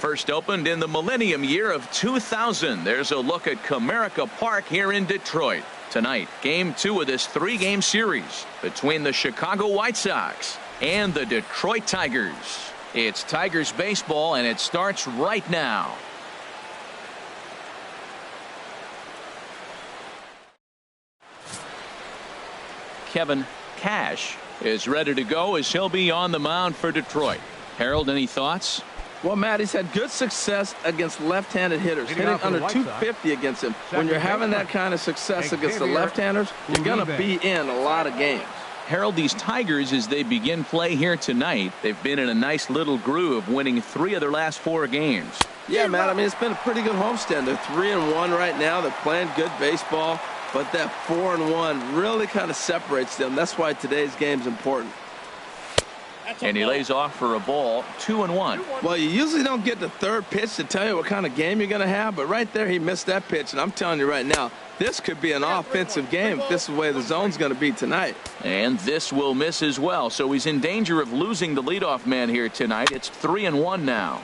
first opened in the millennium year of 2000. There's a look at Comerica Park here in Detroit. Tonight, game 2 of this 3-game series between the Chicago White Sox and the Detroit Tigers. It's Tigers baseball, and it starts right now. Kevin Cash is ready to go as he'll be on the mound for Detroit. Harold, any thoughts? Well, Matt, he's had good success against left-handed hitters, hitting under 250 against him. When you're having that kind of success against the left-handers, you're going to be in a lot of games. Harold, these Tigers, as they begin play here tonight, they've been in a nice little groove, winning 3 of their last 4 games. Yeah, Matt, I mean, it's been a pretty good homestand. They're 3-1 right now. They're playing good baseball, but that 4-1 really kind of separates them. That's why today's game's important. And he lays off for a ball, 2-1. Well, you usually don't get the third pitch to tell you what kind of game you're going to have, but right there he missed that pitch, and I'm telling you right now, this could be an offensive game if this is the way the zone's going to be tonight. And this will miss as well, so he's in danger of losing the leadoff man here tonight. It's 3-1 now.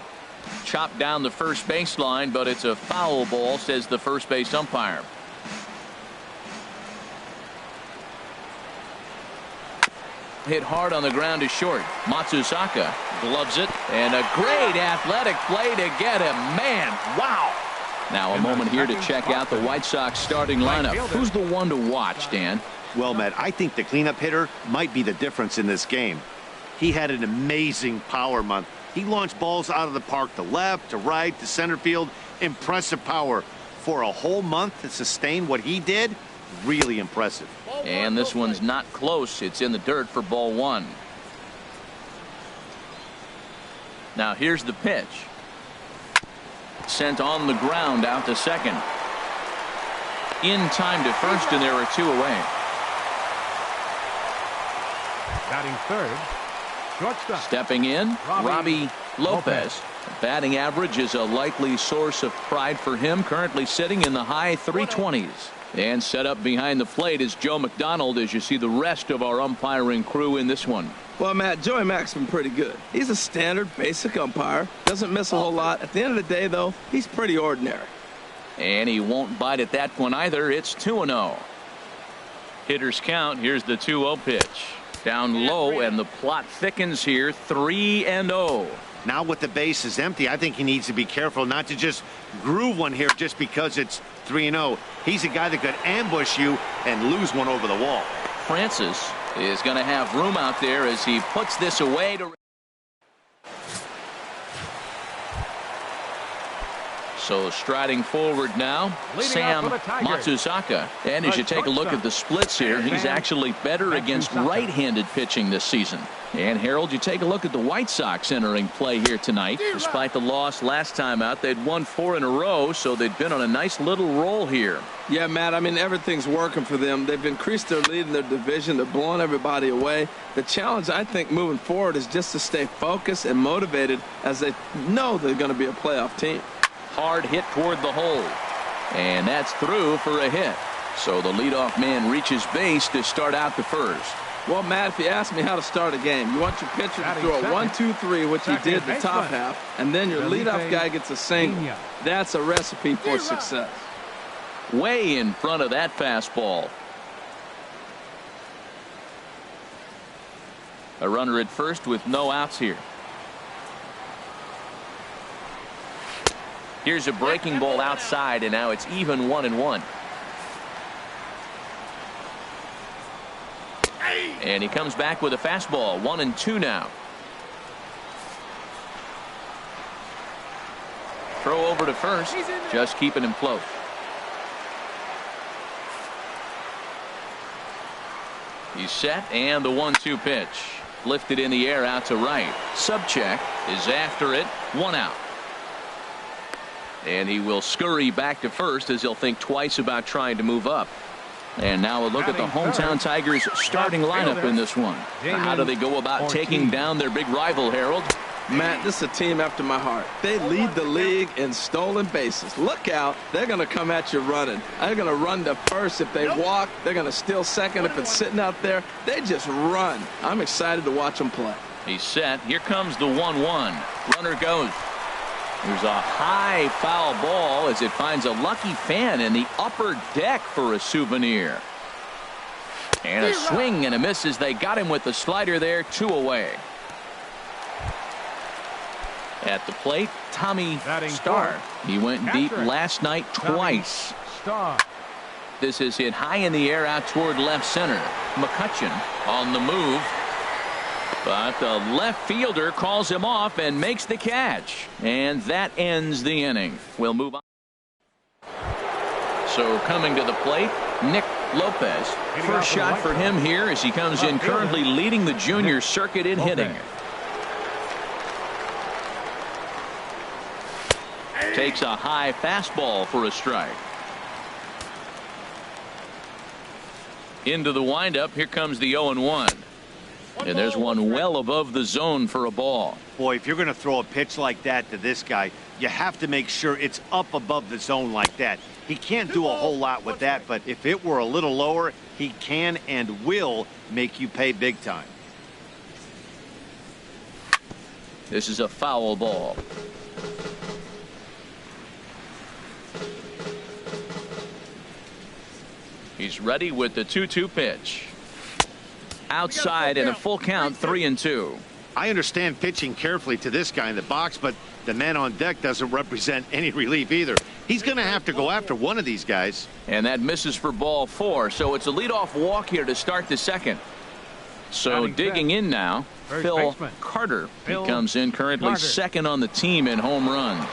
Chopped down the first baseline, but it's a foul ball, says the first base umpire. Hit hard on the ground to short. Matsusaka gloves it, and a great athletic play to get him. Man, wow. Now a moment here to check out the White Sox starting lineup. Who's the one to watch, Dan? Well, Matt, I think the cleanup hitter might be the difference in this game. He had an amazing power month. He launched balls out of the park to left, to right, to center field. Impressive power. For a whole month to sustain what he did, really impressive. And this one's not close. It's in the dirt for ball 1. Now here's the pitch. Sent on the ground out to second. In time to first, and there are 2 away. Batting third, shortstop. Stepping in, Robbie Lopez. Batting average is a likely source of pride for him, currently sitting in the high 320s. And set up behind the plate is Joe McDonald, as you see the rest of our umpiring crew in this one. Well, Matt, Joey Mack's been pretty good. He's a standard, basic umpire. Doesn't miss a whole lot. At the end of the day, though, he's pretty ordinary. And he won't bite at that one either. It's 2-0. Hitters count. Here's the 2-0 pitch. Down low, and the plot thickens here. 3-0. Now with the base is empty, I think he needs to be careful not to just groove one here just because it's 3-0. He's a guy that could ambush you and lose one over the wall. Francis is going to have room out there as he puts this away to. So striding forward now, Sam Matsusaka. And as you take a look at the splits here, he's actually better against right-handed pitching this season. And Harold, you take a look at the White Sox entering play here tonight. Despite the loss last time out, they'd won 4 in a row, so they've been on a nice little roll here. Yeah, Matt, I mean, everything's working for them. They've increased their lead in their division. They're blowing everybody away. The challenge, I think, moving forward is just to stay focused and motivated as they know they're going to be a playoff team. Hard hit toward the hole. And that's through for a hit. So the leadoff man reaches base to start out the first. Well, Matt, if you ask me how to start a game, you want your pitcher to throw a 1-2-3, which he did the top half, and then your leadoff guy gets a single. That's a recipe for success. Way in front of that fastball. A runner at first with no outs here. Here's a breaking ball outside, and now it's even 1-1. And he comes back with a fastball. 1-2 now. Throw over to first, just keeping him close. He's set, and the 1-2 pitch. Lifted in the air out to right. Subcheck is after it. 1 out. And he will scurry back to first as he'll think twice about trying to move up. And now a look at the hometown Tigers starting lineup in this one. How do they go about taking down their big rival, Harold? Matt, this is a team after my heart. They lead the league in stolen bases. Look out. They're going to come at you running. They're going to run to first if they walk. They're going to steal second if it's sitting out there. They just run. I'm excited to watch them play. He's set. Here comes the 1-1. Runner goes. There's a high foul ball as it finds a lucky fan in the upper deck for a souvenir. And a swing and a miss as they got him with the slider there. 2 away. At the plate, Tommy Starr. He went deep last night twice. This is hit high in the air out toward left center. McCutcheon on the move. But the left fielder calls him off and makes the catch. And that ends the inning. We'll move on. So coming to the plate, Nick Lopez. First shot for him here as he comes in currently leading the junior circuit in hitting. Takes a high fastball for a strike. Into the windup. Here comes the 0-1. And there's one well above the zone for a ball. Boy, if you're going to throw a pitch like that to this guy, you have to make sure it's up above the zone like that. He can't do a whole lot with that, but if it were a little lower, he can and will make you pay big time. This is a foul ball. He's ready with the 2-2 pitch. Outside in a full count, 3-2. I understand pitching carefully to this guy in the box, but the man on deck doesn't represent any relief either. He's going to have to go after one of these guys. And that misses for ball 4. So it's a leadoff walk here to start the second. So digging in now, Phil Carter. He comes in currently second on the team in home runs.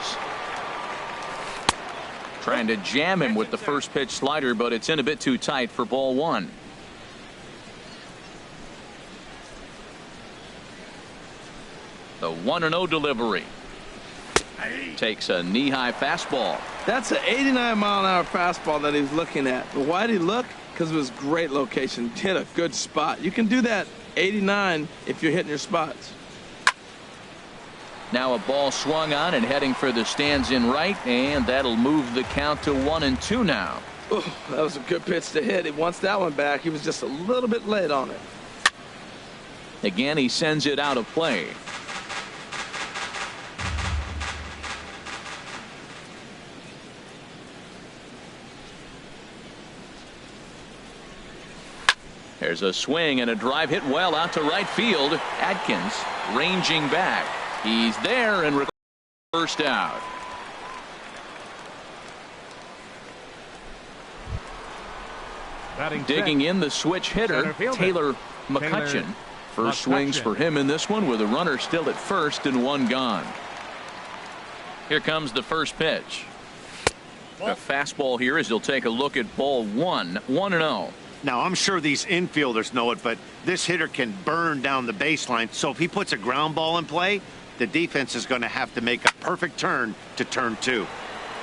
Trying to jam him with the first pitch slider, but it's in a bit too tight for ball 1. The 1-0 delivery. Takes a knee-high fastball. That's an 89-mile-an-hour fastball that he's looking at. But why did he look? Because it was great location. Hit a good spot. You can do that 89 if you're hitting your spots. Now a ball swung on and heading for the stands in right, and that'll move the count to 1-2 now. Ooh, that was a good pitch to hit. He wants that one back. He was just a little bit late on it. Again, he sends it out of play. There's a swing and a drive hit well out to right field. Adkins ranging back. He's there and first out. Digging in the switch hitter, Taylor McCutcheon. First swings for him in this one with a runner still at first and one gone. Here comes the first pitch. A fastball here as he'll take a look at ball 1. 1-0. Now, I'm sure these infielders know it, but this hitter can burn down the baseline. So if he puts a ground ball in play, the defense is going to have to make a perfect turn to turn 2.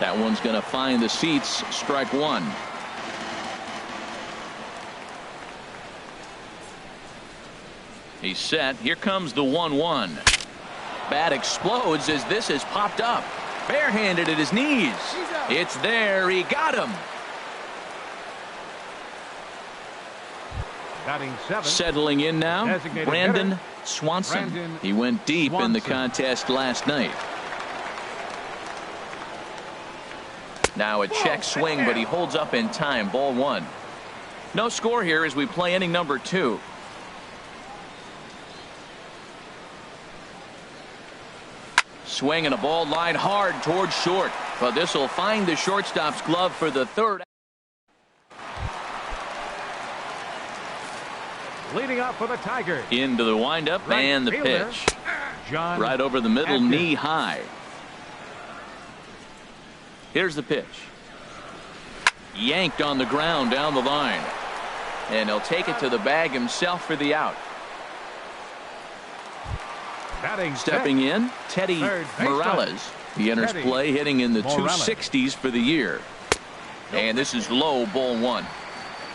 That one's going to find the seats. Strike 1. He's set. Here comes the 1-1. Bat explodes as this has popped up. Barehanded at his knees. It's there. He got him. Settling in now, Brandon Swanson. He went deep in the contest last night. Now a check swing, but he holds up in time. Ball 1. No score here as we play inning number 2. Swing and a ball line hard towards short, but this will find the shortstop's glove for the third. Leading up for the Tigers. Into the windup and the pitch. Right over the middle, knee high. Here's the pitch. Yanked on the ground down the line. And he'll take it to the bag himself for the out. Stepping in, Teddy Morales. He enters play hitting in the 260s for the year. And this is low, ball 1.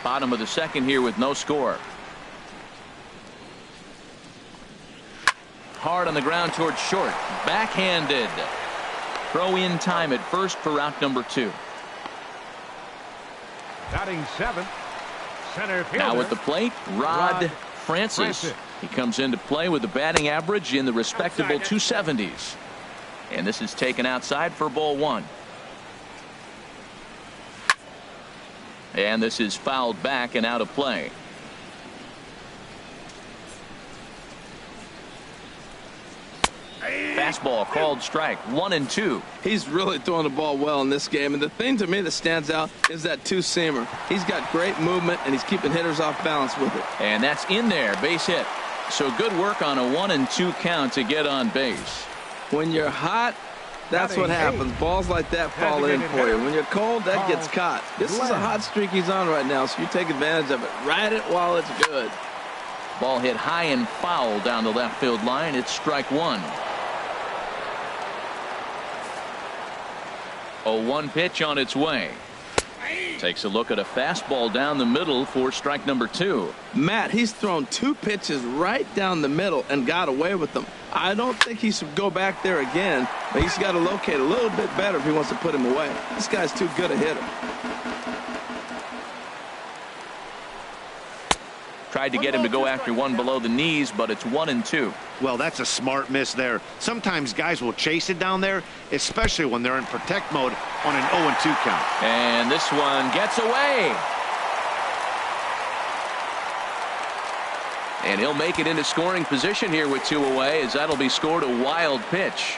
Bottom of the second here with no score. Hard on the ground towards short. Backhanded. Throw in time at first for out number 2. Batting 7th. Center fielder. Now at the plate, Rod Francis. He comes into play with a batting average in the respectable 270s. And this is taken outside for ball one. And this is fouled back and out of play. Fastball called strike. 1-2. He's really throwing the ball well in this game. And the thing to me that stands out is that two-seamer. He's got great movement, and he's keeping hitters off balance with it. And that's in there. Base hit. So good work on a 1-2 count to get on base. When you're hot, that's what happens. Balls like that fall in for you. When you're cold, that gets caught. This is a hot streak he's on right now, so you take advantage of it. Ride it while it's good. Ball hit high and foul down the left field line. It's strike one. 0-1 pitch on its way. Takes a look at a fastball down the middle for strike number two. Matt, he's thrown two pitches right down the middle and got away with them. I don't think he should go back there again, but he's got to locate a little bit better if he wants to put him away. This guy's too good a hitter. Tried to get him to go after one below the knees, but it's 1-2. Well, that's a smart miss there. Sometimes guys will chase it down there, especially when they're in protect mode on an 0-2 count. And this one gets away. And he'll make it into scoring position here with two away, as that'll be scored a wild pitch.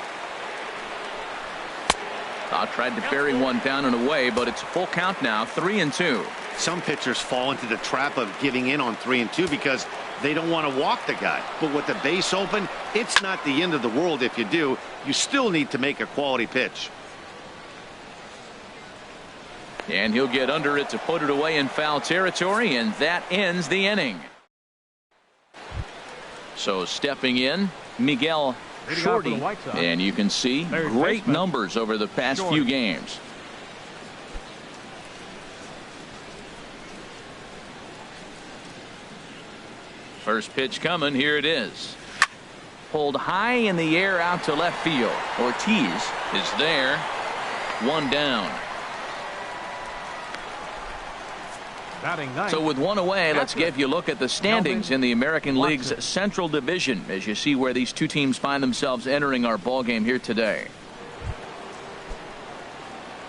Tried to bury one down and away, but it's a full count now, 3-2. Some pitchers fall into the trap of giving in on 3-2 because they don't want to walk the guy. But with the base open, it's not the end of the world if you do. You still need to make a quality pitch. And he'll get under it to put it away in foul territory, and that ends the inning. So stepping in, Miguel Shorty, and you can see great numbers over the past few games. First pitch coming. Here it is. Pulled high in the air out to left field. Ortiz is there. One down. So with one away, let's give you a look at the standings in the American League's Central Division as you see where these two teams find themselves entering our ball game here today.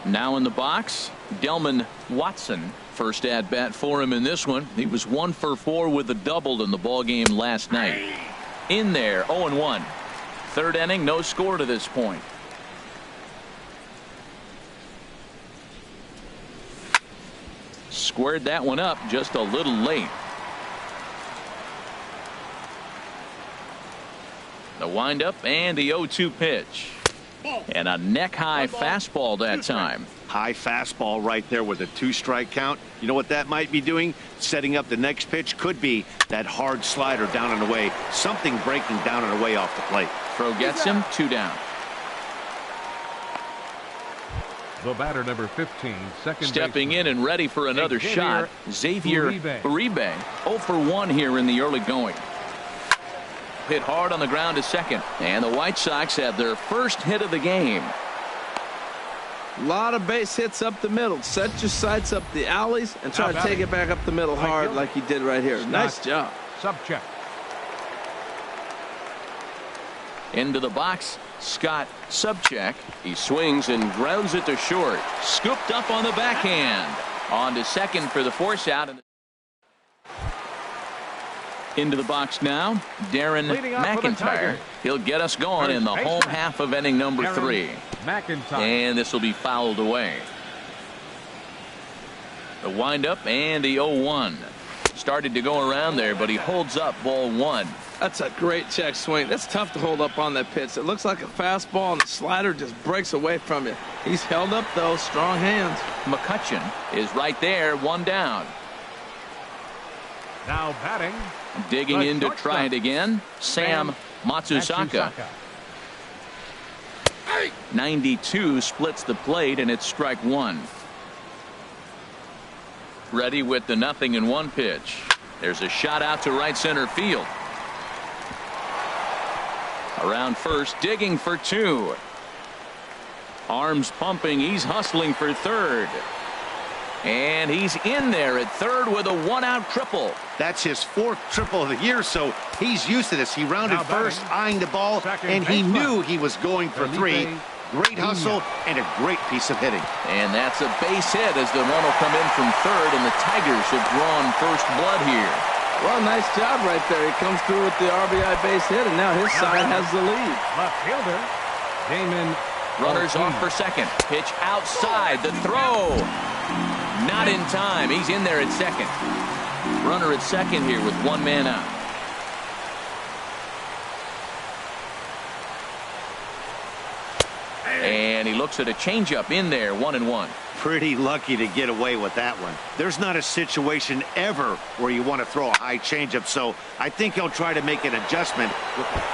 Now in the box, Delman Watson. First at bat for him in this one. He was 1 for 4 with a double in the ball game last night. In there, 0-1. Third inning, no score to this point. Squared that one up just a little late. The windup and the 0-2 pitch. And a neck-high fastball that time. High fastball right there with a 2-strike count. You know what that might be doing? Setting up the next pitch. Could be that hard slider down and away. Something breaking down and away off the plate. Throw gets him. 2 down. The batter, number 15, second stepping in and ready for another shot, Xavier Uribe. 0 for 1 here in the early going. Hit hard on the ground to second, and the White Sox have their first hit of the game. A lot of base hits up the middle. Set your sights up the alleys and try to take it back up the middle hard like he did right here. Nice job. Subcheck. Into the box, Scott Subcheck. He swings and grounds it to short. Scooped up on the backhand. On to second for the force out. Into the box now, Darren McIntyre. He'll get us going in the home half of inning number 3. And this will be fouled away. The windup and the 0-1. Started to go around there, but he holds up ball 1. That's a great check swing. That's tough to hold up on that pitch. It looks like a fastball, and the slider just breaks away from you. He's held up, though. Strong hands. McCutcheon is right there, 1 down. Now batting. Digging in to try it again, Sam Matsusaka. 92 splits the plate, and it's strike 1. Ready with the 0-1 pitch. There's a shot out to right center field. Around first, digging for 2. Arms pumping, he's hustling for third. And he's in there at third with a one-out triple. That's his 4th triple of the year, so he's used to this. He rounded first, eyeing the ball, and he knew he was going for 3. Great hustle and a great piece of hitting. And that's a base hit as the run will come in from third, and the Tigers have drawn first blood here. Well, nice job right there. He comes through with the RBI base hit, and now his side has the lead. Left fielder, Damon. Runners off for second. Pitch outside. The throw. Not in time. He's in there at second. Runner at second here with one man out. And he looks at a changeup in there, 1-1. Pretty lucky to get away with that one. There's not a situation ever where you want to throw a high changeup, so I think he'll try to make an adjustment.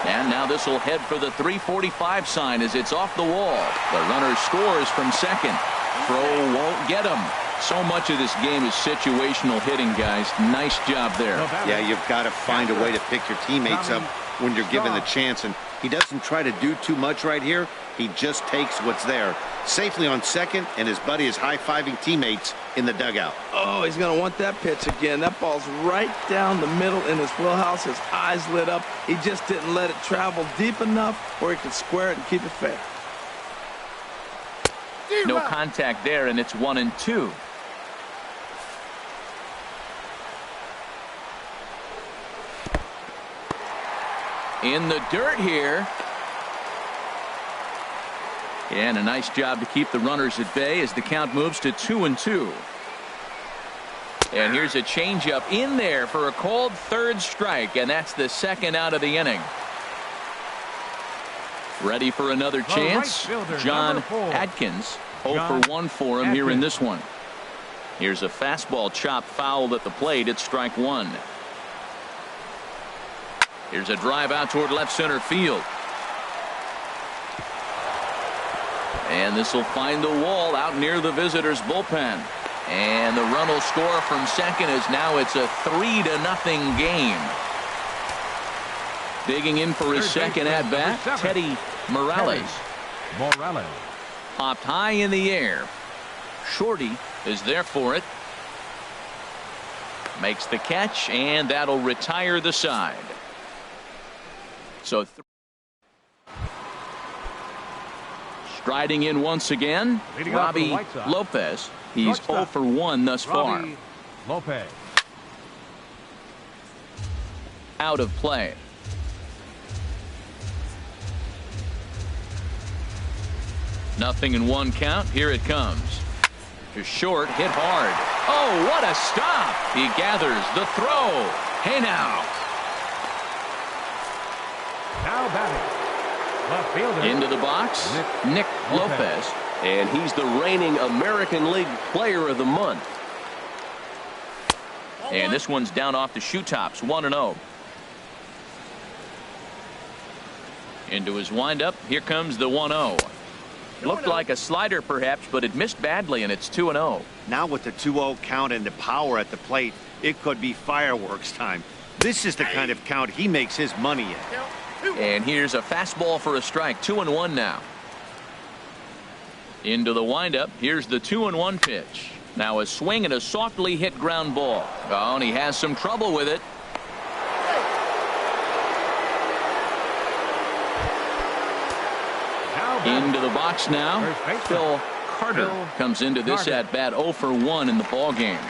And now this will head for the 345 sign as it's off the wall. The runner scores from second. Throw won't get him. So much of this game is situational hitting, guys. Nice job there. Yeah, you've got to find a way to pick your teammates up when you're given the chance, and he doesn't try to do too much right here. He just takes what's there. Safely on second, and his buddy is high-fiving teammates in the dugout. Oh, he's going to want that pitch again. That ball's right down the middle in his wheelhouse. His eyes lit up. He just didn't let it travel deep enough where he could square it and keep it fair. No contact there, and it's 1-2. In the dirt here. And a nice job to keep the runners at bay as the count moves to 2-2. And here's a changeup in there for a called third strike, and that's the second out of the inning. Ready for another chance? John Adkins, 0 for 1 for him here in this one. Here's a fastball chopped foul at the plate. It's strike 1. Here's a drive out toward left center field. And this will find the wall out near the visitors' bullpen. And the run will score from second as now it's a 3-0 game. Digging in for his second at-bat, Teddy Morales. Popped high in the air. Shorty is there for it. Makes the catch, and that'll retire the side. So striding in once again, Robbie Lopez. He's 0 for 1 thus far. Lopez. Out of play. Nothing in 1 count. Here it comes. To short, hit hard. Oh, what a stop. He gathers the throw. Hey now. Now batting. Left fielder. Into the box, Nick Lopez. And he's the reigning American League Player of the Month. And this one's down off the shoe tops, 1-0. Into his windup, here comes the 1-0. Looked like a slider perhaps, but it missed badly, and it's 2-0. Now with the 2-0 count and the power at the plate, it could be fireworks time. This is the kind of count he makes his money in. And here's a fastball for a strike, 2-1 now. Into the windup, here's the 2-1 pitch. Now a swing and a softly hit ground ball. Oh, and he has some trouble with it. Into the box now. Phil Carter comes into this at bat 0 for 1 in the ball game.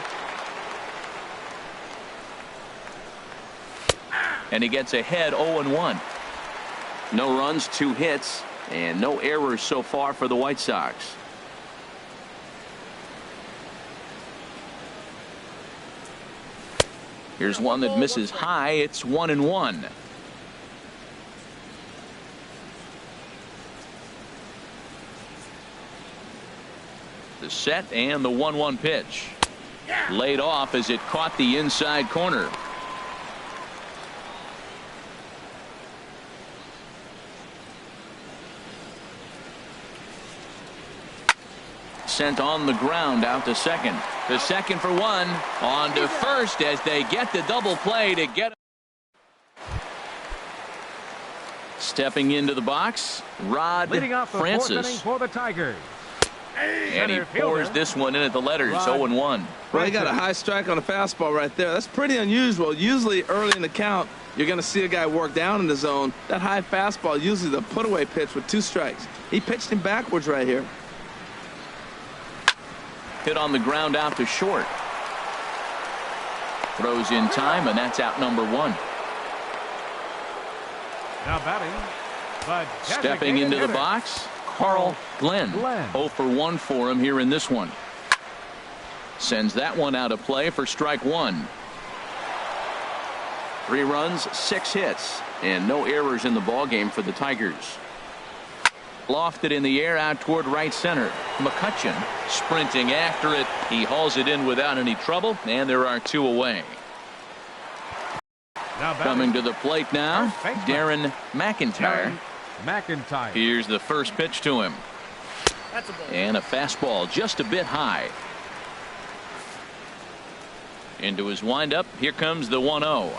And he gets ahead 0-1. No runs, 2 hits, and no errors so far for the White Sox. Here's one that misses high. It's 1-1. The set and the 1-1 pitch. Laid off as it caught the inside corner. Sent on the ground out to second. The second for 1. On to first as they get the double play to get. Stepping into the box, Rod Leading off the Francis. 4th inning for the Tigers. And he pours this one in at the letters, 0-1. Well, he got a high strike on a fastball right there. That's pretty unusual. Usually early in the count, you're going to see a guy work down in the zone. That high fastball, usually the put-away pitch with 2 strikes. He pitched him backwards right here. Hit on the ground out to short. Throws in time, and that's out number 1. Now batting. Stepping into the box, Carl Glenn. 0 for 1 for him here in this one. Sends that one out of play for strike 1. 3 runs, 6 hits, and no errors in the ballgame for the Tigers. Lofted in the air out toward right center. McCutchen sprinting after it. He hauls it in without any trouble, and there are 2 away. Coming to the plate now, Darren McIntyre. Here's the first pitch to him. And a fastball just a bit high. Into his windup. Here comes the 1-0.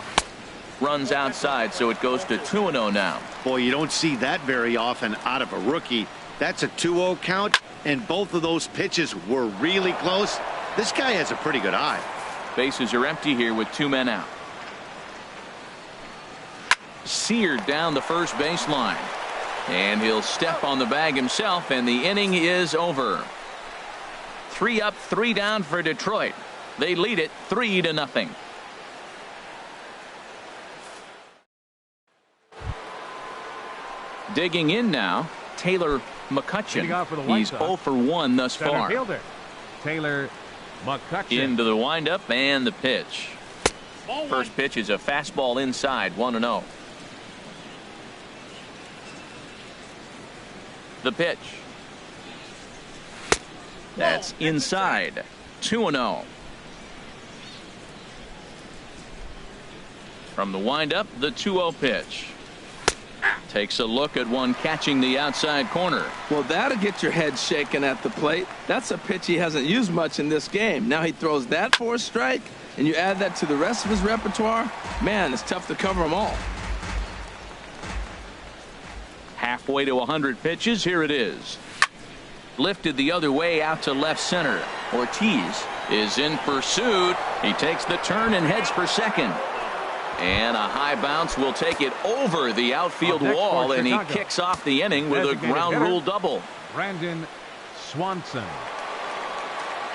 Runs outside, so it goes to 2-0 now. Boy, you don't see that very often out of a rookie. That's a 2-0 count, and both of those pitches were really close. This guy has a pretty good eye. Bases are empty here with 2 men out. Seared down the first baseline. And he'll step on the bag himself, and the inning is over. 3 up, 3 down for Detroit. They lead it 3-0. Digging in now, Taylor McCutchen. He's 0 for 1 thus far. Taylor McCutchen. Into the windup and the pitch. First pitch is a fastball inside, 1-0. The pitch. That's inside, 2-0. From the windup, the 2-0 pitch. Takes a look at one catching the outside corner. Well, that'll get your head shaken at the plate. That's a pitch he hasn't used much in this game. Now he throws that for a strike, and you add that to the rest of his repertoire. Man, it's tough to cover them all. Halfway to 100 pitches. Here it is. Lifted the other way out to left center. Ortiz is in pursuit. He takes the turn and heads for second. And a high bounce will take it over the outfield wall, and he kicks off the inning with a ground rule double. Brandon Swanson.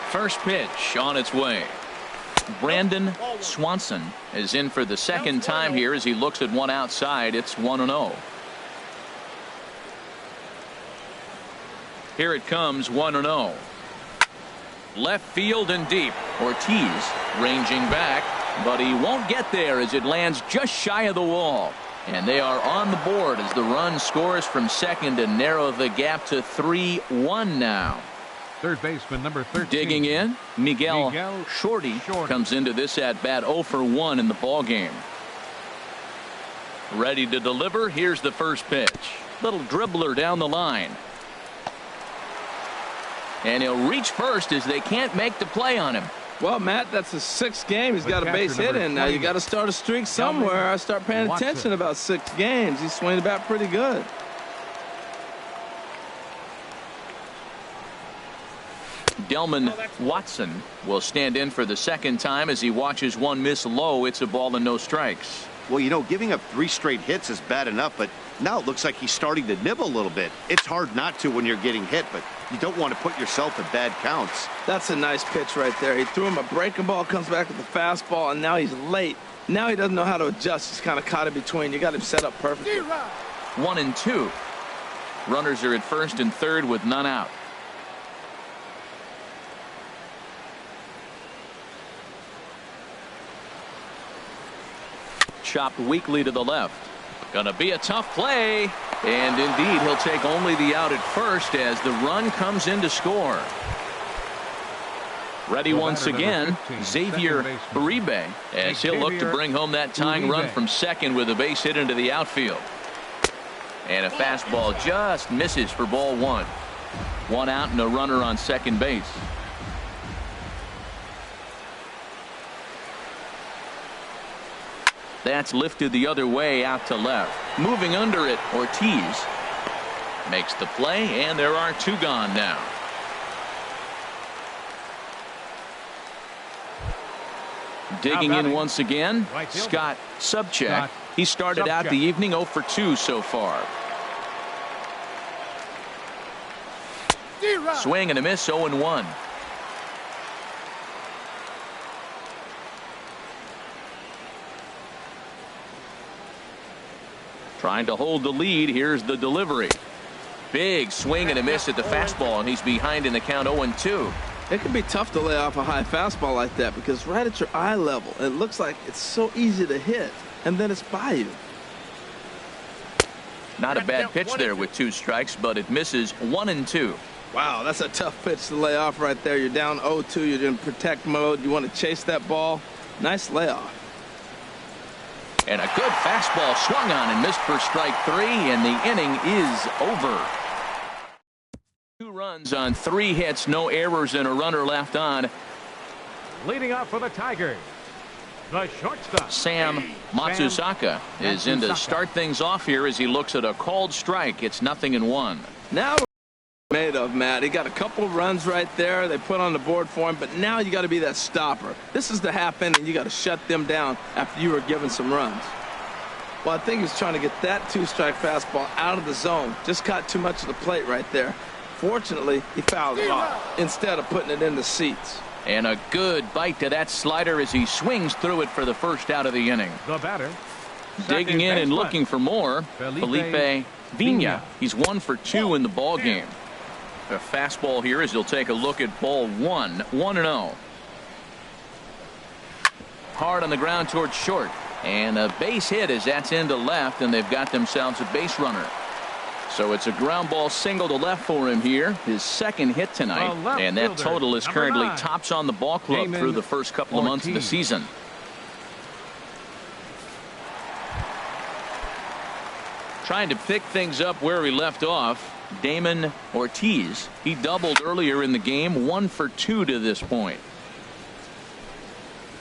First pitch on its way. Brandon Swanson is in for the second time here as he looks at one outside. It's 1-0. Here it comes, 1-0. Left field and deep. Ortiz ranging back, but he won't get there as it lands just shy of the wall. And they are on the board as the run scores from second to narrow the gap to 3-1 now. Third baseman number 13. Digging in, Miguel Shorty comes into this at bat 0 for 1 in the ball game. Ready to deliver. Here's the first pitch. Little dribbler down the line. And he'll reach first as they can't make the play on him. Well, Matt, that's his 6th game. He's got a base hit in. Now you got to start a streak somewhere. I start paying attention about 6 games. He's swinging the bat pretty good. Delman Watson will stand in for the second time as he watches one miss low. It's a ball and no strikes. Well, you know, giving up 3 straight hits is bad enough, but now it looks like he's starting to nibble a little bit. It's hard not to when you're getting hit, but you don't want to put yourself in bad counts. That's a nice pitch right there. He threw him a breaking ball, comes back with the fastball, and now he's late. Now he doesn't know how to adjust. He's kind of caught in between. You got him set up perfectly. 1-2. Runners are at first and third with none out. Chopped weakly to the left. Gonna be a tough play. And indeed, he'll take only the out at first as the run comes in to score. Ready once again, Xavier Uribe, as he'll look to bring home that tying run from second with a base hit into the outfield. And a fastball just misses for ball 1. 1 out and a runner on second base. That's lifted the other way out to left. Moving under it, Ortiz makes the play, and there are 2 gone now. Digging in once again, Right fielder. Scott Subcheck. Scott He started out Subcheck. the evening 0 for 2 so far. Swing and a miss, 0-1. Trying to hold the lead. Here's the delivery. Big swing and a miss at the fastball, and he's behind in the count 0-2. It can be tough to lay off a high fastball like that because right at your eye level, it looks like it's so easy to hit, and then it's by you. Not a bad pitch there with 2 strikes, but it misses 1-2. Wow, that's a tough pitch to lay off right there. You're down 0-2. You're in protect mode. You want to chase that ball. Nice layoff. And a good fastball swung on and missed for strike 3, and the inning is over. 2 runs on 3 hits, no errors, and a runner left on. Leading off for the Tigers, the shortstop, Sam Matsusaka is in to start things off here as he looks at a called strike. It's 0-1. Now made of, Matt. He got a couple runs right there. They put on the board for him, but now you got to be that stopper. This is the half inning. You got to shut them down after you were given some runs. Well, I think he was trying to get that 2-strike fastball out of the zone. Just caught too much of the plate right there. Fortunately, he fouled it off instead of putting it in the seats. And a good bite to that slider as he swings through it for the first out of the inning. the batter. Digging in and looking for more, Felipe Vina. He's 1 for 2 in the ball game. A fastball here as he'll take a look at ball 1, 1-0. Hard on the ground towards short, and a base hit as that's into left, and they've got themselves a base runner. So it's a ground ball single to left for him here, his second hit tonight, and that total is currently tops on the ball club through the first couple of months of the season. Trying to pick things up where he left off, Damon Ortiz. He doubled earlier in the game, 1 for 2 to this point.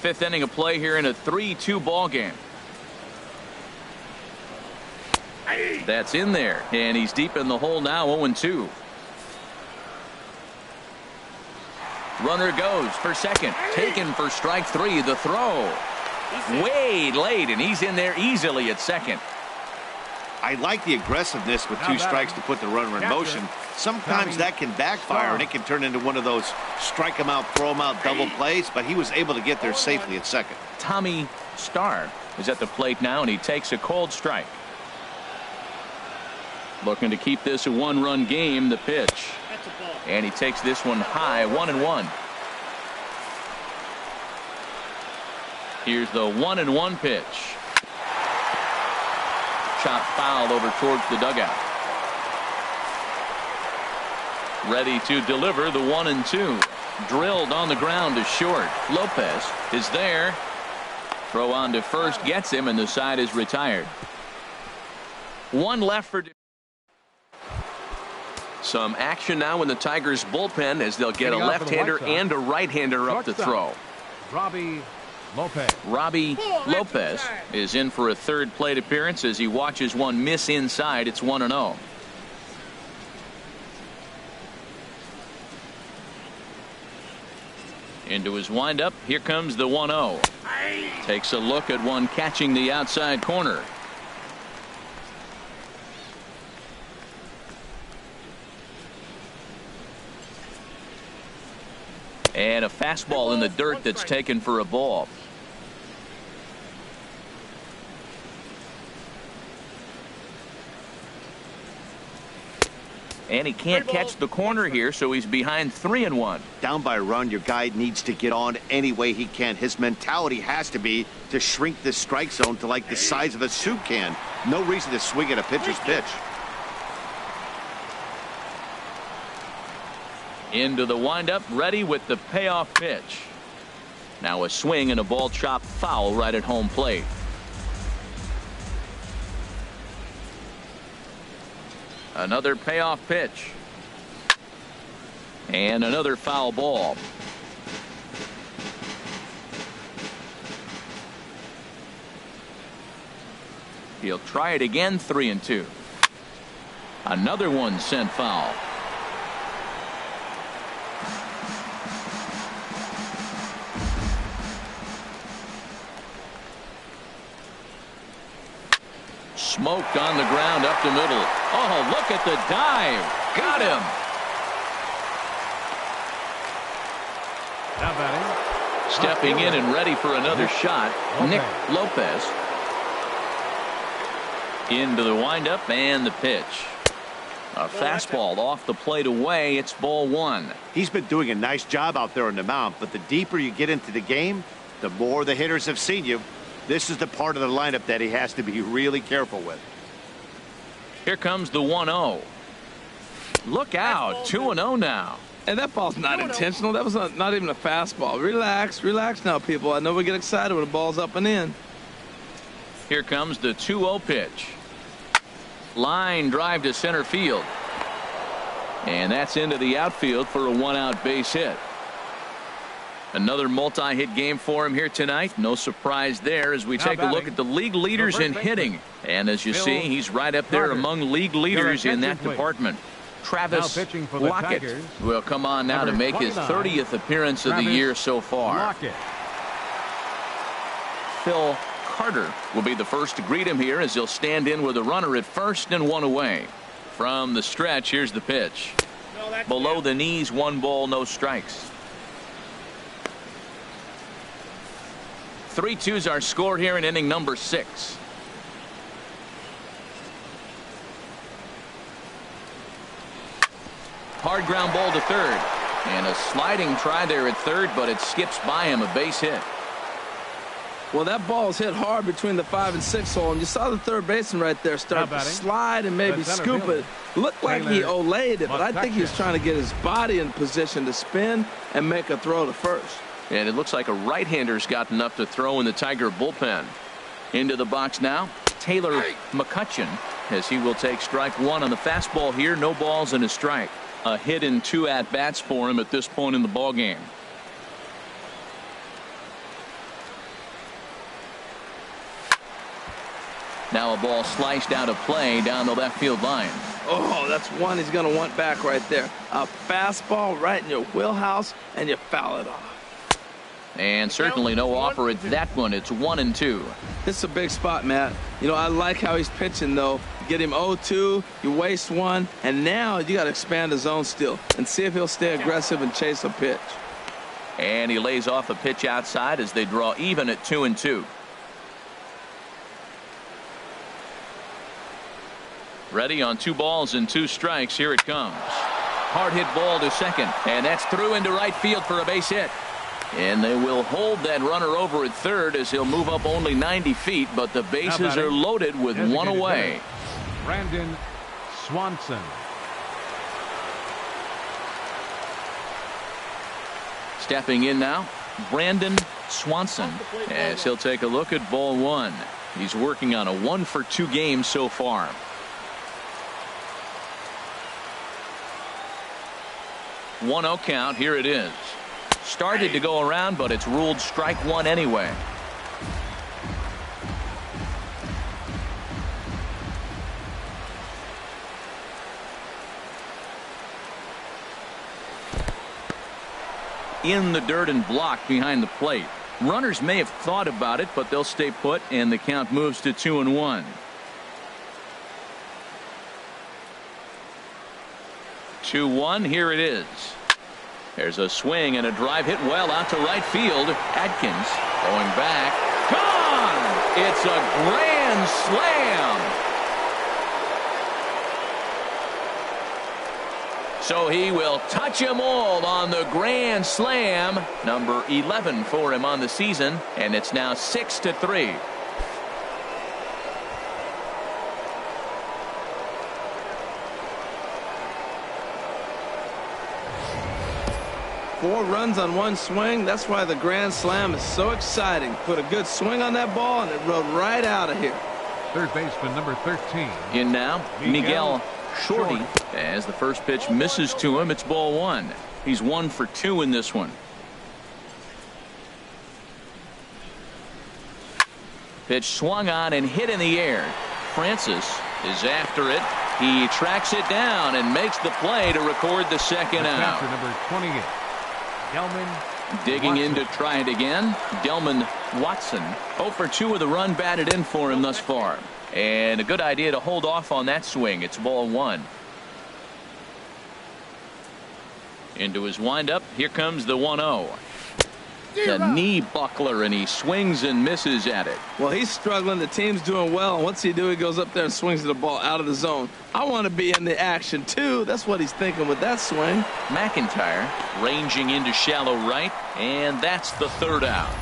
5th inning of play here in a 3-2 ball game. That's in there, and he's deep in the hole now, 0-2. Runner goes for second, taken for strike 3. The throw way late, and he's in there easily at second. I like the aggressiveness with 2 strikes to put the runner in motion. Sometimes that can backfire, and it can turn into one of those strike him out, throw him out double plays, but he was able to get there safely at second. Tommy Starr is at the plate now, and he takes a cold strike. Looking to keep this a 1-run game. The pitch, and he takes this one high, 1-1. Here's the 1-1 pitch. Chop foul over towards the dugout. Ready to deliver the 1-2. Drilled on the ground to short. Lopez is there. Throw on to first gets him, and the side is retired. 1 left for. Some action now in the Tigers bullpen as they'll get a left-hander and a right-hander up to throw. Robbie Lopez is in for a 3rd plate appearance as he watches one miss inside. It's 1-0. Into his windup. Here comes the 1-0. Takes a look at one catching the outside corner. And a fastball in the dirt that's taken for a ball. And he can't catch the corner here, so he's behind 3-1. Down by a run, your guy needs to get on any way he can. His mentality has to be to shrink this strike zone to like the size of a soup can. No reason to swing at a pitcher's pitch. Into the windup, ready with the payoff pitch. Now a swing and a ball chopped foul right at home plate. Another payoff pitch. And another foul ball. He'll try it again, 3-2. Another one sent foul. Smoked on the ground up the middle. Oh, look at the dive. Got him. Now batting. Stepping in and ready for another shot, Nick Lopez. Into the windup and the pitch. A fastball off the plate away. It's ball one. He's been doing a nice job out there on the mound, but the deeper you get into the game, the more the hitters have seen you. This is the part of the lineup that he has to be really careful with. Here comes the 1-0. Look out, 2-0 now. And that ball's not intentional. That was not even a fastball. Relax, relax now, people. I know we get excited when the ball's up and in. Here comes the 2-0 pitch. Line drive to center field. And that's into the outfield for a one-out base hit. Another multi-hit game for him here tonight. No surprise there as we take a look at the league leaders in hitting. And as you see, he's right up there among league leaders in that department. Travis Lockett will come on now to make his 30th appearance of the year so far. Phil Carter will be the first to greet him here as he'll stand in with a runner at first and one away. From the stretch, here's the pitch. Below the knees, 1 ball, no strikes. 3-2's our score here in inning number 6. Hard ground ball to third. And a sliding try there at third, but it skips by him, a base hit. Well, that ball's hit hard between the 5 and 6 hole, and you saw the third baseman right there start to slide and maybe scoop it. Looked like he olayed it, but I think he's trying to get his body in position to spin and make a throw to first. And it looks like a right-hander's gotten up to throw in the Tiger bullpen. Into the box now, Taylor McCutcheon, as he will take strike 1 on the fastball here. No balls and a strike. A hit in 2 at-bats for him at this point in the ballgame. Now a ball sliced out of play down the left field line. Oh, that's one he's going to want back right there. A fastball right in your wheelhouse, and you foul it off. And certainly no offer at that one. It's 1-2. This is a big spot, Matt. You know, I like how he's pitching, though. Get him 0-2, you waste 1, and now you got to expand his zone still and see if he'll stay aggressive and chase a pitch. And he lays off a pitch outside as they draw even at 2-2. Ready on 2 balls and 2 strikes. Here it comes. Hard hit ball to second, and that's through into right field for a base hit. And they will hold that runner over at third as he'll move up only 90 feet, but the bases are loaded with 1 away. Brandon Swanson. Stepping in now, Brandon Swanson, as he'll take a look at ball 1. He's working on a 1-for-2 game so far. One-0 count. Here it is. Started to go around, but it's ruled strike 1 anyway. In the dirt and blocked behind the plate. Runners may have thought about it, but they'll stay put, and the count moves to 2-1. 2-1. Here it is. There's a swing and a drive hit well out to right field. Atkins going back. Gone! It's a grand slam. So he will touch them all on the grand slam. Number 11 for him on the season, and it's now 6-3. Four runs on one swing. That's why the grand slam is so exciting. Put a good swing on that ball, and it rode right out of here. Third baseman number 13. In now, Miguel Shorty. As the first pitch misses to him, it's ball 1. He's 1 for 2 in this one. Pitch swung on and hit in the air. Francis is after it. He tracks it down and makes the play to record the second out. Number 28. Gelman digging Watson. in to try it again. Gelman Watson 0 for 2 with a run batted in for him thus far. And a good idea to hold off on that swing. It's ball one. Into his windup. Here comes the 1-0. The knee buckler, and he swings and misses at it. Well, he's struggling. The team's doing well. And what's he do? He goes up there and swings the ball out of the zone. I want to be in the action, too. That's what he's thinking with that swing. McIntyre ranging into shallow right, and that's the third out.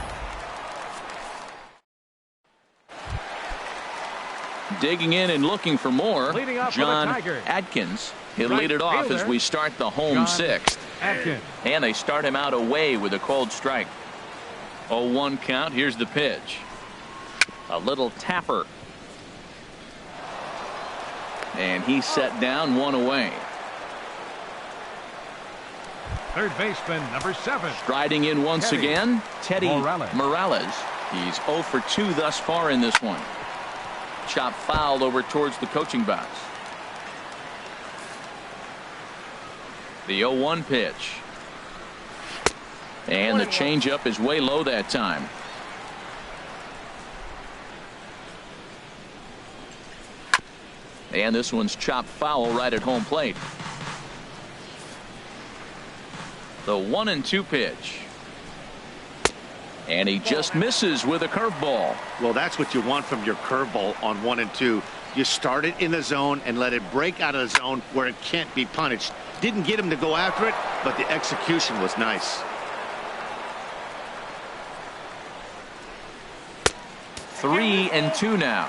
Digging in and looking for more, John Adkins. He'll lead it off as we start the home sixth. And they start him out away with a cold strike. 0-1 count. Here's the pitch. A little tapper. And he's set down, one away. Third baseman, number 7. Striding in once again, Teddy Morales. He's 0 for 2 thus far in this one. Chop fouled over towards the coaching box. The 0-1 pitch. And the changeup is way low that time. And this one's chopped foul right at home plate. The 1-2 pitch. And he just misses with a curveball. Well, that's what you want from your curveball on 1 and 2. You start it in the zone and let it break out of the zone where it can't be punished. Didn't get him to go after it, but the execution was nice. 3-2 now.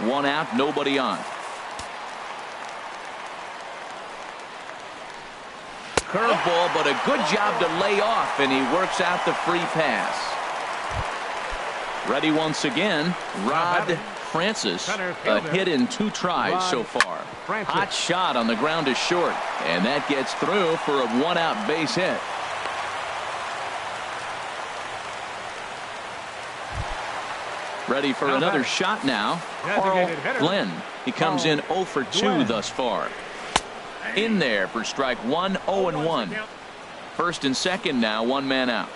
1 out, nobody on. Curveball, but a good job to lay off, and he works out the free pass. Ready once again, Rod Francis. A hit in 2 tries so far. Hot shot on the ground is short, and that gets through for a 1-out base hit. Ready for another shot now. Carl Glenn. He comes in 0 for 2 thus far. In there for strike 1, 0-1. First and second now, 1 man out.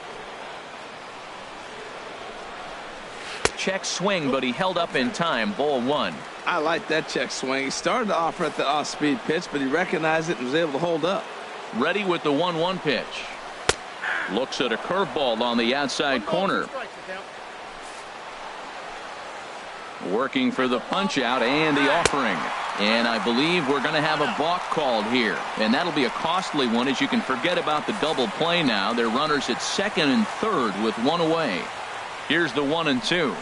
Check swing, but he held up in time. Ball 1. I like that check swing. He started to offer at the off-speed pitch, but he recognized it and was able to hold up. Ready with the 1-1 pitch. Looks at a curveball on the outside corner. Working for the punch out and the offering. And I believe we're going to have a balk called here. And that'll be a costly one, as you can forget about the double play now. They're runners at second and third with 1 away. Here's the 1-2.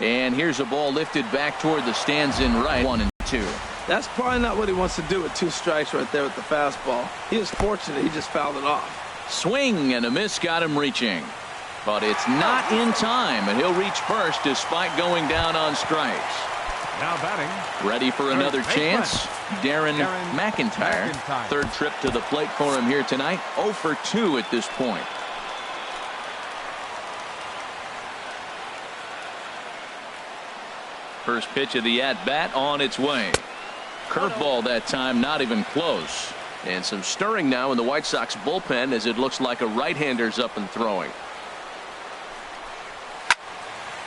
And here's a ball lifted back toward the stands in right. 1-2. That's probably not what he wants to do with 2 strikes right there with the fastball. He was fortunate. He just fouled it off. Swing and a miss got him reaching. But it's not in time, and he'll reach first despite going down on strikes. Now batting. Ready for another chance. Darren McIntyre. Third trip to the plate for him here tonight. 0 for 2 at this point. First pitch of the at-bat on its way. Curveball that time, not even close. And some stirring now in the White Sox bullpen as it looks like a right-hander's up and throwing.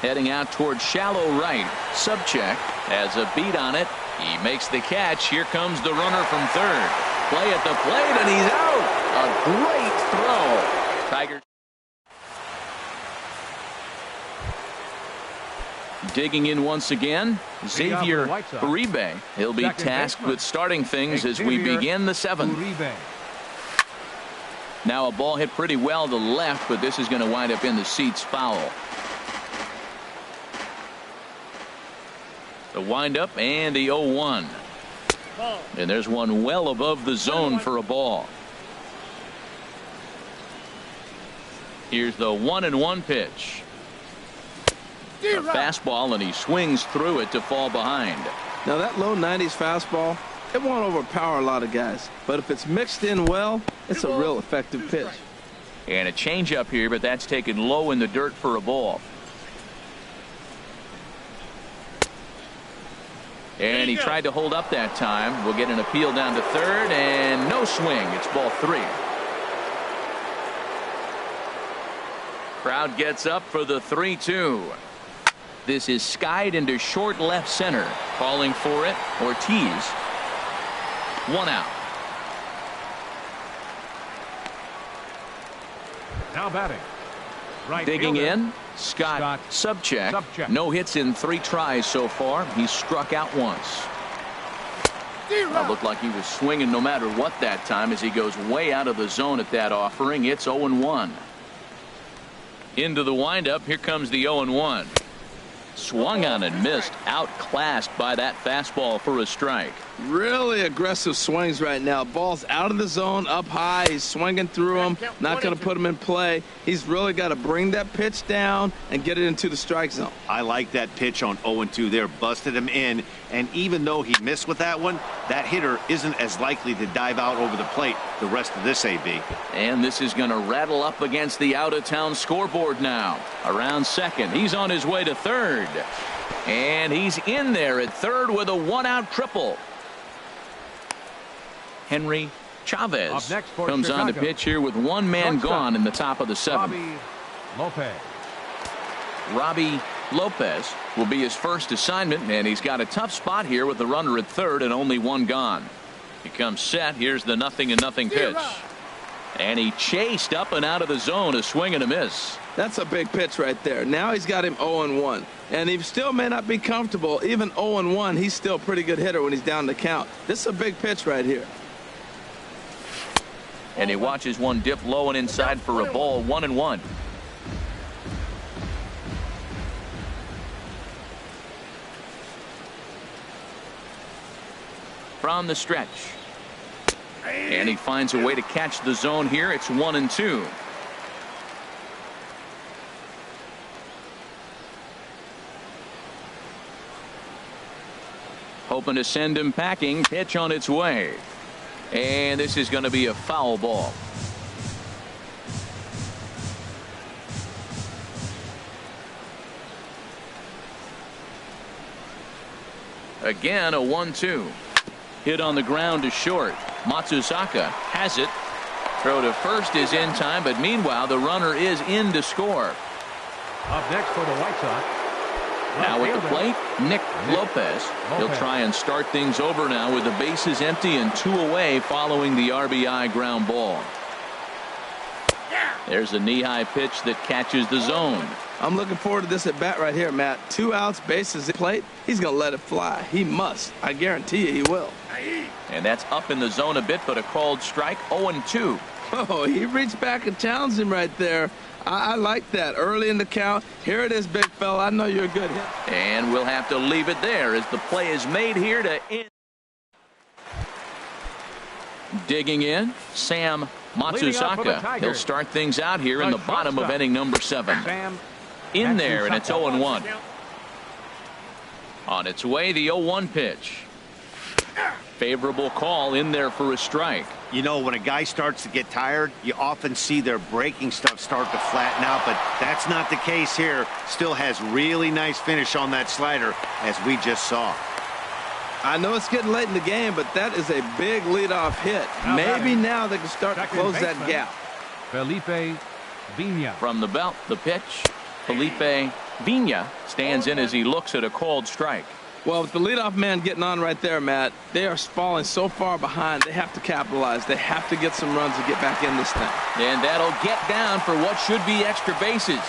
Heading out towards shallow right. Subcheck has a beat on it. He makes the catch. Here comes the runner from third. Play at the plate, and he's out. A great throw. Tigers digging in once again. Xavier Uribe. He'll be tasked with starting things as we begin the 7th. Now a ball hit pretty well to the left, but this is going to wind up in the seats foul. The windup and the 0-1. And there's one well above the zone for a ball. Here's the 1-1 pitch. A fastball, and he swings through it to fall behind. Now that low 90s fastball, it won't overpower a lot of guys. But if it's mixed in well, it's a real effective pitch. And a changeup here, but that's taken low in the dirt for a ball. And he tried to hold up that time. We'll get an appeal down to third, and no swing. It's ball 3. Crowd gets up for the 3-2. This is skied into short left center. Calling for it, Ortiz. 1 out. Now batting. Right Digging fielder. in, Scott Subcheck. No hits in 3 tries so far. He's struck out once. Well, looked like he was swinging no matter what that time as he goes way out of the zone at that offering. It's 0-1. Into the windup. Here comes the 0-1. Swung on and missed. Outclassed by that fastball for a strike. Really aggressive swings right now. Ball's out of the zone, up high. He's swinging through them. Not going to put him in play. He's really got to bring that pitch down and get it into the strike zone. I like that pitch on 0-2 there. Busted him in. And even though he missed with that one, that hitter isn't as likely to dive out over the plate the rest of this AB. And this is going to rattle up against the out-of-town scoreboard now. Around second. He's on his way to third. And he's in there at third with a 1-out triple. Henry Chavez comes on to pitch here with 1 man gone in the top of the 7th. Robbie Lopez will be his first assignment, and he's got a tough spot here with the runner at third and only 1 gone. He comes set. Here's the 0-0 pitch. And he chased up and out of the zone, a swing and a miss. That's a big pitch right there. Now he's got him 0-1. And he still may not be comfortable. Even 0-1, he's still a pretty good hitter when he's down the count. This is a big pitch right here. And he watches one dip low and inside for a ball. 1-1. From the stretch. And he finds a way to catch the zone here. It's 1-2. Hoping to send him packing. Pitch on its way. And this is going to be a foul ball. Again, a 1-2. Hit on the ground to short. Matsuzaka has it. Throw to first is in time, but meanwhile the runner is in to score. Up next for the White Sox. Now at the plate, Nick Lopez. He'll try and start things over now with the bases empty and 2 away following the RBI ground ball. There's a knee-high pitch that catches the zone. I'm looking forward to this at bat right here, Matt. 2 outs, bases at plate. He's going to let it fly. He must. I guarantee you he will. And that's up in the zone a bit, but a called strike. 0-2. Oh, he reached back and challenged him right there. I like that. Early in the count. Here it is, big fella. I know you're a good hitter. And we'll have to leave it there as the play is made here to end. Digging in, Sam Matsuzaka. He'll start things out here in the bottom of inning number 7. In there, and it's 0-1. On its way, the 0-1 pitch. Favorable call in there for a strike. You know, when a guy starts to get tired, you often see their breaking stuff start to flatten out, but that's not the case here. Still has really nice finish on that slider, as we just saw. I know it's getting late in the game, but that is a big leadoff hit. Maybe now they can start to close that gap. Felipe Vina. From the belt, the pitch. Felipe Vina stands in as he looks at a called strike. Well, with the leadoff man getting on right there, Matt, they are falling so far behind. They have to capitalize. They have to get some runs to get back in this thing. And that'll get down for what should be extra bases.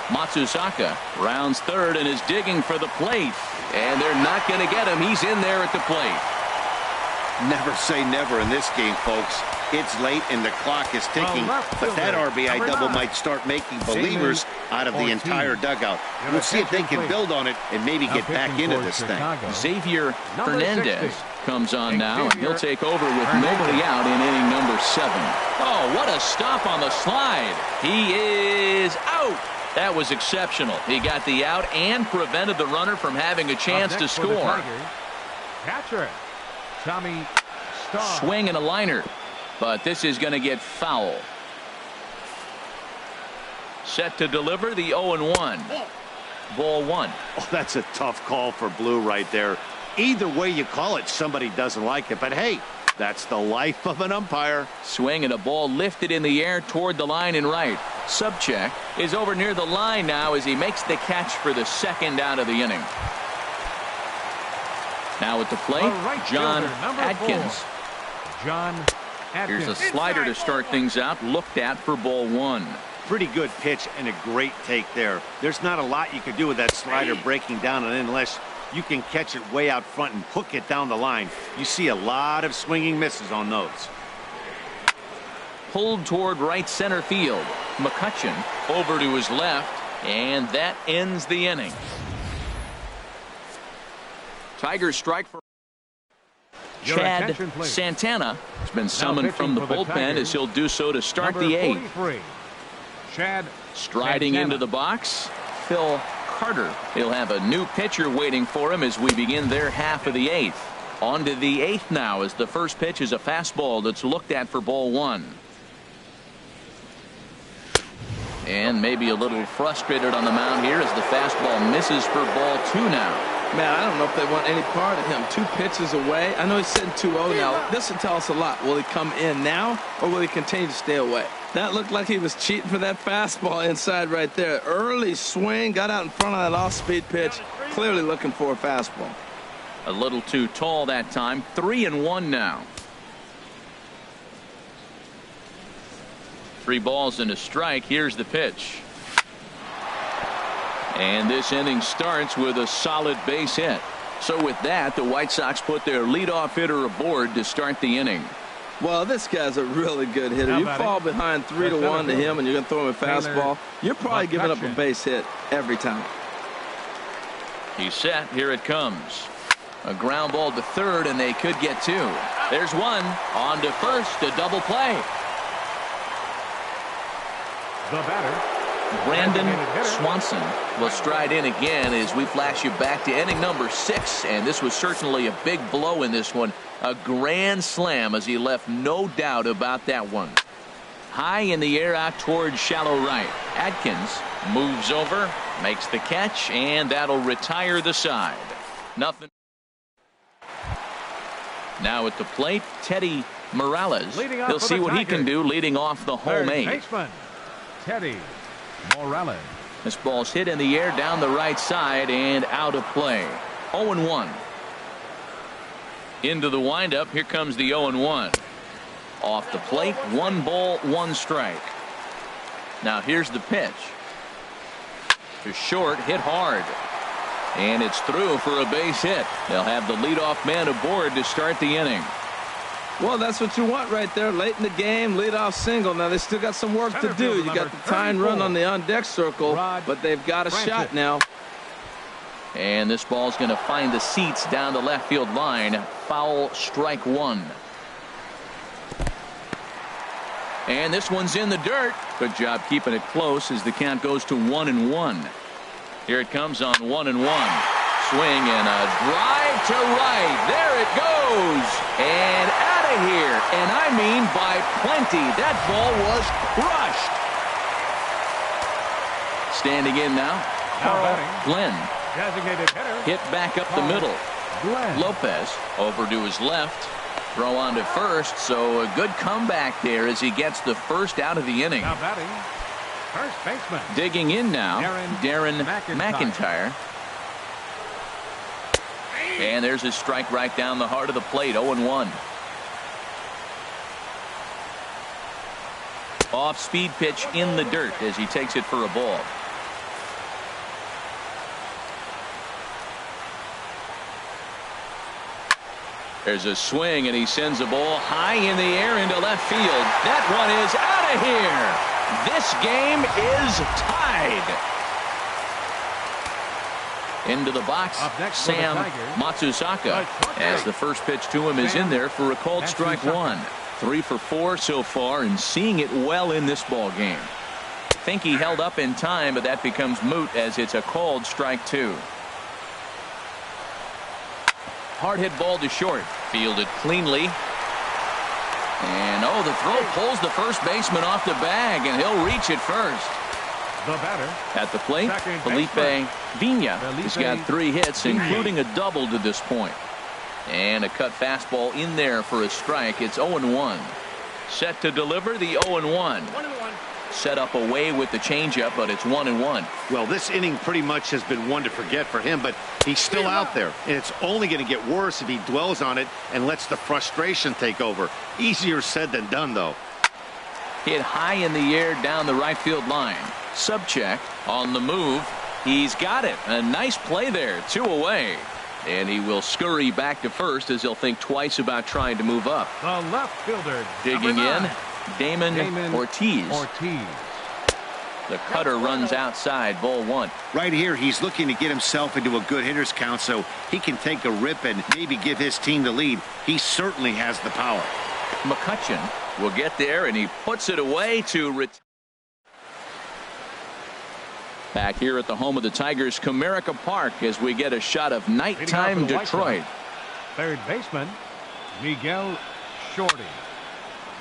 Matsuzaka rounds third and is digging for the plate. And they're not going to get him. He's in there at the plate. Never say never in this game, folks. It's late and the clock is ticking, but that RBI double might start making believers out of the entire dugout. We'll see if they can build on it and maybe get back into this thing. Xavier Hernandez comes on now, and he'll take over with nobody out in inning number 7. Oh, what a stop on the slide. He is out. That was exceptional. He got the out and prevented the runner from having a chance to score. Catcher Tommy Starr. Swing and a liner. But this is going to get foul. Set to deliver the 0-1. Ball 1. Oh, that's a tough call for Blue right there. Either way you call it, somebody doesn't like it. But hey, that's the life of an umpire. Swing and a ball lifted in the air toward the line and right. Subcheck is over near the line now as he makes the catch for the second out of the inning. Now at the plate, John Adkins. John Adkins. Here's a slider to start things out, looked at for ball one. Pretty good pitch and a great take there. There's not a lot you can do with that slider breaking down and unless you can catch it way out front and hook it down the line. You see a lot of swinging misses on those. Pulled toward right center field. McCutcheon over to his left, and that ends the inning. Tigers strike for Chad Santana. Has been summoned from the bullpen as he'll do so to start the eighth. Chad Striding Santana. into the box, Phil Carter. He'll have a new pitcher waiting for him as we begin their half of the eighth. On to the eighth now as the first pitch is a fastball that's looked at for ball one. And maybe a little frustrated on the mound here as the fastball misses for ball two now. Man, I don't know if they want any part of him. 2 pitches away. I know he's sitting 2-0 now. This will tell us a lot. Will he come in now or will he continue to stay away? That looked like he was cheating for that fastball inside right there. Early swing, got out in front of that off-speed pitch. Clearly looking for a fastball. A little too tall that time. 3-1 now. 3 balls and a strike. Here's the pitch. And this inning starts with a solid base hit. So with that, the White Sox put their leadoff hitter aboard to start the inning. Well, this guy's a really good hitter. You fall behind 3-1 to him and you're going to throw him a fastball. You're probably giving up a base hit every time. He's set. Here it comes. A ground ball to third, and they could get 2. There's one. On to first. A double play. The batter, Brandon Swanson will stride in again as we flash you back to inning number 6, and this was certainly a big blow in this one. A grand slam as he left no doubt about that one. High in the air out towards shallow right. Adkins moves over, makes the catch, and that'll retire the side. Nothing. Now at the plate, Teddy Morales. He'll see what he can do leading off the home 8. baseman, Teddy Morales. This ball's hit in the air down the right side and out of play. 0-1. Into the windup. Here comes the 0-1. Off the plate. 1 ball, 1 strike. Now here's the pitch. To short, hit hard. And it's through for a base hit. They'll have the leadoff man aboard to start the inning. Well, that's what you want right there. Late in the game, leadoff single. Now, they still got some work to do. You got the tying run on the on-deck circle, but they've got a shot now. And this ball's going to find the seats down the left field line. Foul, strike 1. And this one's in the dirt. Good job keeping it close as the count goes to 1-1. Here it comes on 1-1. Swing and a drive to right. There it goes. And out of here. And I mean by plenty. That ball was crushed. Standing in now, Carl Glenn. Designated hitter. Hit back up the middle. Glenn. Lopez over to his left. Throw on to first. So a good comeback there as he gets the first out of the inning. Now batting, first baseman. Digging in now, Darren McIntyre. And there's his strike right down the heart of the plate. 0-1. Off speed pitch in the dirt as he takes it for a ball. There's a swing and he sends a ball high in the air into left field. That one is out of here. This game is tied. Into the box, Sam Matsusaka, as the first pitch to him is in there for a called strike 1. 3 for 4 so far and seeing it well in this ball game. Think he held up in time, but that becomes moot as it's a called strike 2. Hard hit ball to short, fielded cleanly. And the throw pulls the first baseman off the bag, and he'll reach it first. The batter. At the plate, Felipe Vina has got 3 hits, including a double to this point. And a cut fastball in there for a strike. It's 0-1. Set to deliver the 0-1. Set up away with the changeup, but it's 1-1. Well, this inning pretty much has been one to forget for him, but he's still out there, and it's only going to get worse if he dwells on it and lets the frustration take over. Easier said than done, though. Hit high in the air down the right field line. Subcheck on the move. He's got it. A nice play there. 2 away. And he will scurry back to first as he'll think twice about trying to move up. The left fielder. Digging in. Damon Ortiz. The cutter runs outside, ball 1. Right here, he's looking to get himself into a good hitter's count so he can take a rip and maybe give his team the lead. He certainly has the power. McCutcheon will get there, and he puts it away to back here at the home of the Tigers, Comerica Park, as we get a shot of nighttime Detroit. Third baseman, Miguel Shorty.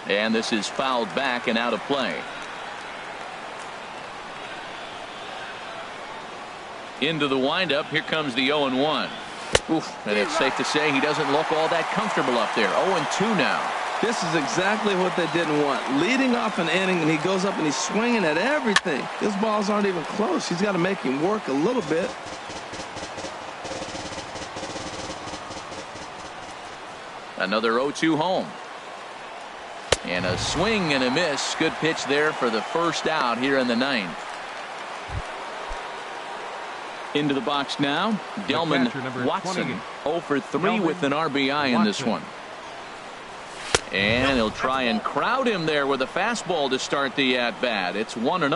And this is fouled back and out of play. Into the windup. Here comes the 0-1. Oof, and it's safe to say he doesn't look all that comfortable up there. 0-2 now. This is exactly what they didn't want. Leading off an inning, and he goes up and he's swinging at everything. His balls aren't even close. He's got to make him work a little bit. Another 0-2 home. And a swing and a miss. Good pitch there for the first out here in the 9th. Into the box now, Delman Watson. 0 for 3 with an RBI in this one. And he'll try and crowd him there with a fastball to start the at-bat. It's 1-0.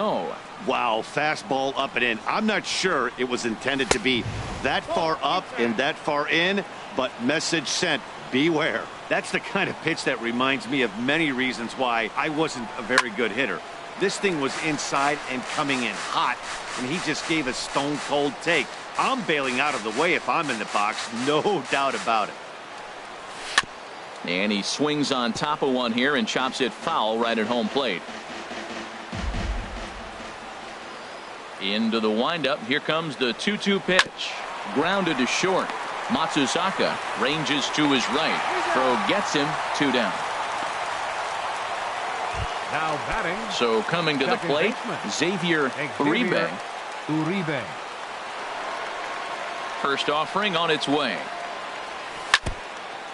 Wow, fastball up and in. I'm not sure it was intended to be that far up and that far in, but message sent. Beware. That's the kind of pitch that reminds me of many reasons why I wasn't a very good hitter. This thing was inside and coming in hot, and he just gave a stone-cold take. I'm bailing out of the way if I'm in the box, no doubt about it. And he swings on top of one here and chops it foul right at home plate. Into the windup. Here comes the 2-2 pitch. Grounded to short. Matsuzaka ranges to his right. Throw gets him. 2 down. Now batting. So coming to the plate, Xavier Uribe. First offering on its way.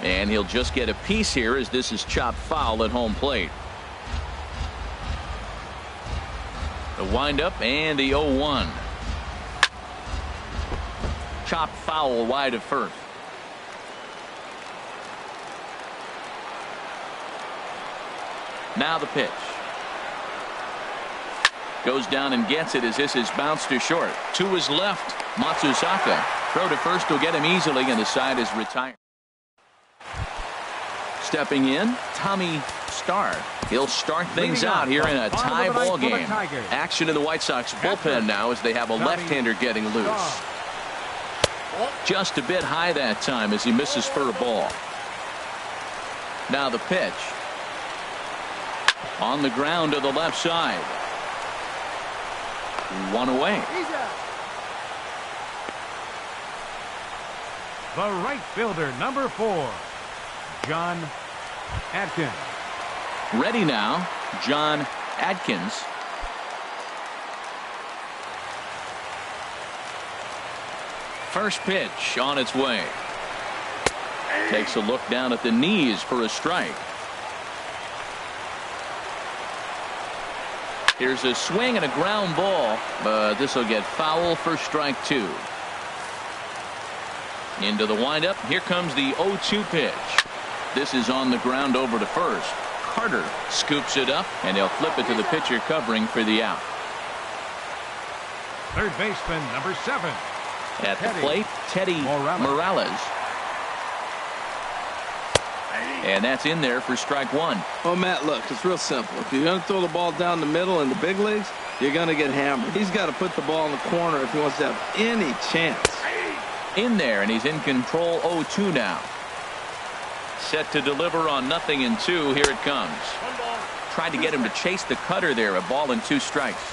And he'll just get a piece here as this is chopped foul at home plate. The windup and the 0-1. Chopped foul wide of first. Now the pitch. Goes down and gets it as this is bounced to short. To his left, Matsuzaka. Throw to first will get him easily, and the side is retired. Stepping in, Tommy Starr. He'll start things out here in a tie ball game. Action in the White Sox bullpen now as they have a left-hander getting loose. Just a bit high that time as he misses for a ball. Now the pitch. On the ground to the left side. 1 away. The right fielder, number 4, John Adkins. Ready now, John Adkins. First pitch on its way. Takes a look down at the knees for a strike. Here's a swing and a ground ball, but this will get foul for strike 2. Into the windup. Here comes the 0-2 pitch. This is on the ground over to first. Carter scoops it up, and they'll flip it to the pitcher covering for the out. Third baseman, number 7. At the plate, Teddy Morales. And that's in there for strike 1. Oh, Matt, look, it's real simple. If you're going to throw the ball down the middle in the big leagues, you're going to get hammered. He's got to put the ball in the corner if he wants to have any chance. In there, and he's in control. 0-2 now. Set to deliver on 0-2. Here it comes. Tried to get him to chase the cutter there. A ball and 2 strikes.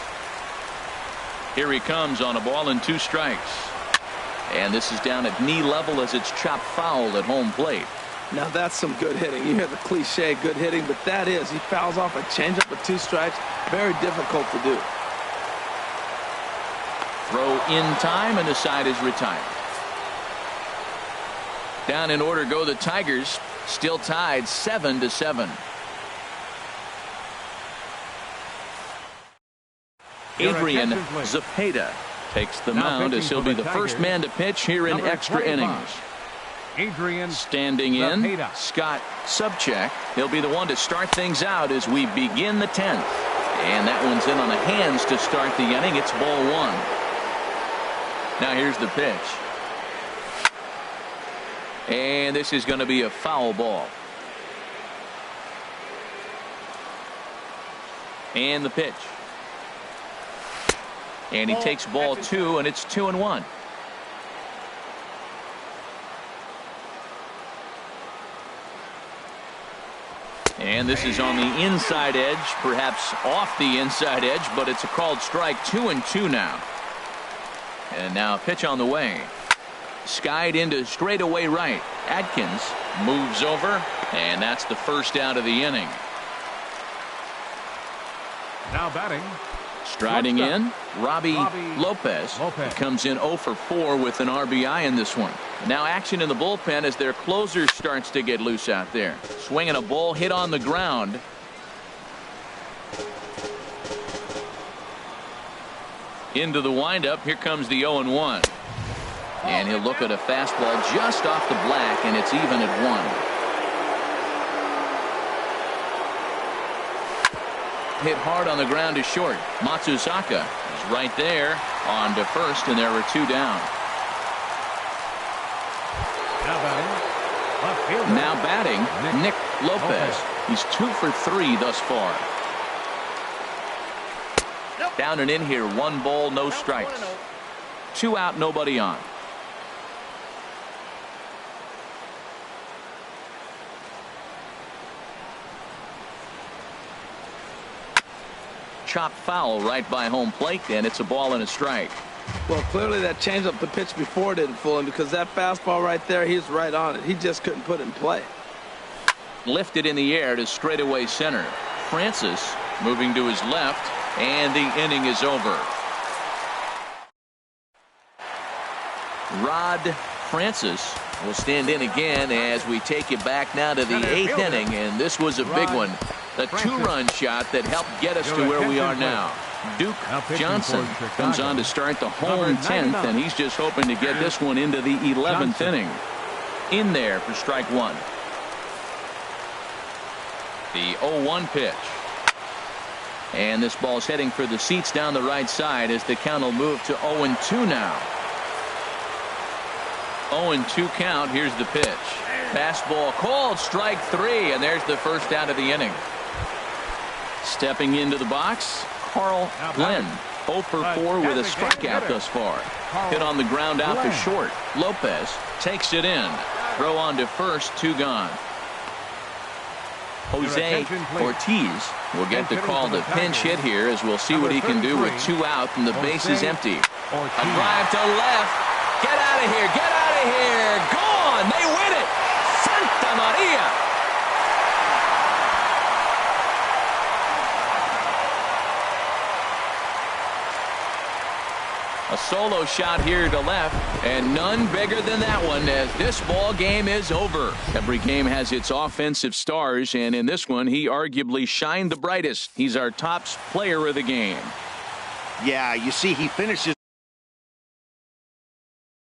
Here he comes on a ball and 2 strikes. And this is down at knee level as it's chopped foul at home plate. Now that's some good hitting. You hear the cliche good hitting, but that is. He fouls off a changeup with 2 strikes. Very difficult to do. Throw in time, and the side is retired. Down in order go the Tigers, still tied 7-7. Adrian Zepeda takes the mound as he'll be the first man to pitch here in extra innings. Standing in, Scott Subcheck. He'll be the one to start things out as we begin the 10th. And that one's in on the hands to start the inning. It's ball 1. Now here's the pitch. And this is going to be a foul ball. And the pitch. And he takes ball 2, and it's 2-1. And this is on the inside edge, perhaps off the inside edge, but it's a called strike. 2-2 now. And now a pitch on the way. Skied into straightaway right. Adkins moves over, and that's the first out of the inning. Now batting. Striding in, Robbie Lopez. He comes in 0 for 4 with an RBI in this one. Now action in the bullpen as their closer starts to get loose out there. Swinging a ball hit on the ground. Into the windup. Here comes the 0-1. And he'll look at a fastball just off the black, and it's even at 1. Hit hard on the ground to short. Matsuzaka is right there on to first, and there are 2 down. Now batting, Nick Lopez. He's 2 for 3 thus far. Down and in here, 1 ball, no strikes. 2 out, nobody on. Chop foul right by home plate, and it's a ball and a strike. Well, clearly that changeup the pitch before didn't fool him, because that fastball right there, he's right on it. He just couldn't put it in play. Lifted in the air to straightaway center. Francis moving to his left, and the inning is over. Rod Francis will stand in again as we take it back now to the 8th inning, and this was a big one. The 2-run shot that helped get us to where we are now. Duke Johnson comes on to start the home 10th, and he's just hoping to get this one into the 11th inning. In there for strike 1. The 0-1 pitch. And this ball's heading for the seats down the right side as the count will move to 0-2 now. 0-2 count. Here's the pitch. Fastball called, strike 3, and there's the first out of the inning. Stepping into the box, Carl Glenn. 0 for 4 with a strikeout thus far. Hit on the ground out to short. Lopez takes it in. Throw on to first, 2 gone. Jose Ortiz will get the call to pinch hit here, as we'll see what he can do with 2 out and the base is empty. A drive to left. Get out of here. Get out of here. Gone. They win it. Santa Maria. A solo shot here to left, and none bigger than that one, as this ball game is over. Every game has its offensive stars, and in this one, he arguably shined the brightest. He's our top player of the game. Yeah, you see, he finishes